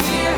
fear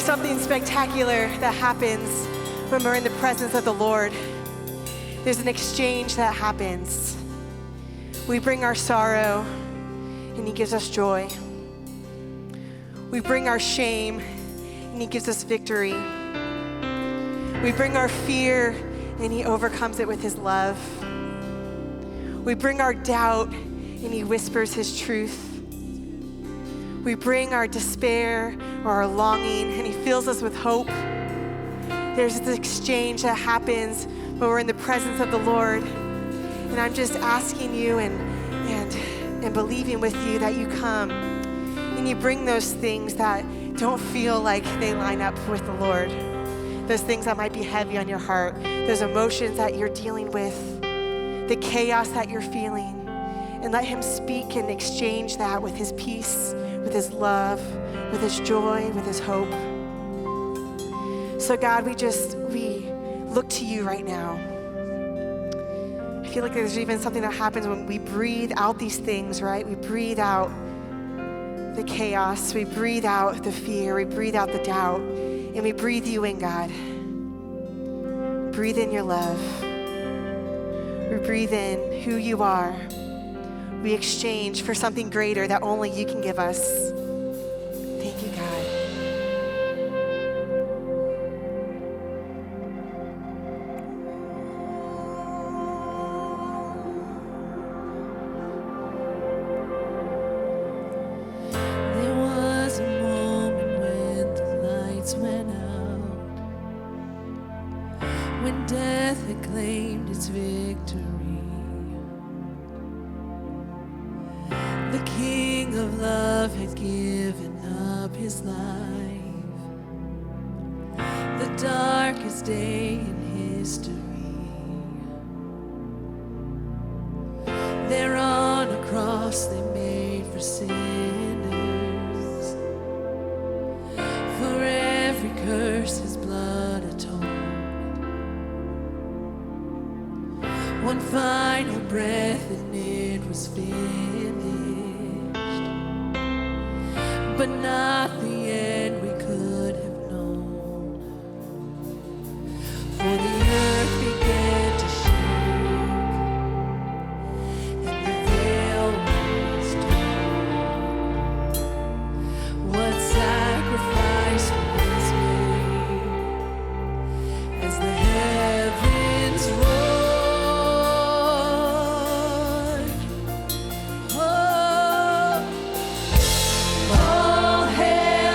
There's something spectacular that happens when we're in the presence of the Lord. There's an exchange that happens. We bring our sorrow, and he gives us joy. We bring our shame, and he gives us victory. We bring our fear, and he overcomes it with his love. We bring our doubt, and he whispers his truth. We bring our despair or our longing, and he fills us with hope. There's this exchange that happens when we're in the presence of the Lord. And I'm just asking you and believing with you that you come and you bring those things that don't feel like they line up with the Lord. Those things that might be heavy on your heart, those emotions that you're dealing with, the chaos that you're feeling, and let him speak and exchange that with his peace, with his love, with his joy, with his hope. So God, we look to you right now. I feel like there's even something that happens when we breathe out these things, right? We breathe out the chaos, we breathe out the fear, we breathe out the doubt, and we breathe you in, God. Breathe in your love. We breathe in who you are. We exchange for something greater that only you can give us. Thank you, God. There was a moment when the lights went out, when death had claimed its victory. The King of Love had given up his life. The darkest day in history. There on a cross they made for sinners. For every curse his blood atoned. One final breath and it was finished. But not the end we could have known. For the earth began to shake, and the veil was torn. What sacrifice was made as the heavens roared. Oh, all hail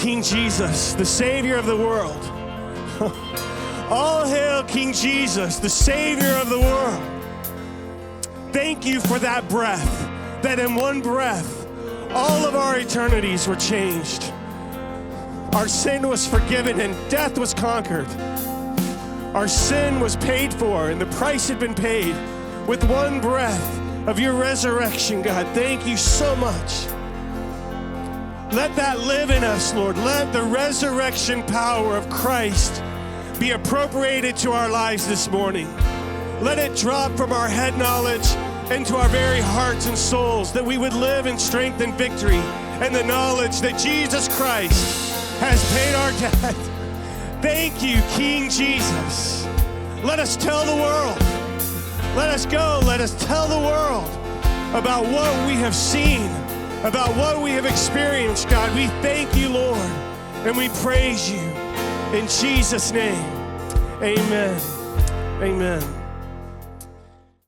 King Jesus, the Savior of the world. All hail King Jesus, the Savior of the world. Thank you for that breath, that in one breath, all of our eternities were changed. Our sin was forgiven and death was conquered. Our sin was paid for and the price had been paid with one breath of your resurrection, God. Thank you so much. Let that live in us, Lord. Let the resurrection power of Christ be appropriated to our lives this morning. Let it drop from our head knowledge into our very hearts and souls, that we would live in strength and victory and the knowledge that Jesus Christ has paid our debt. Thank you, King Jesus. Let us tell the world. Let us go. Let us tell the world about what we have seen, about what we have experienced, God. We thank you, Lord, and we praise you. In Jesus' name, amen. Amen.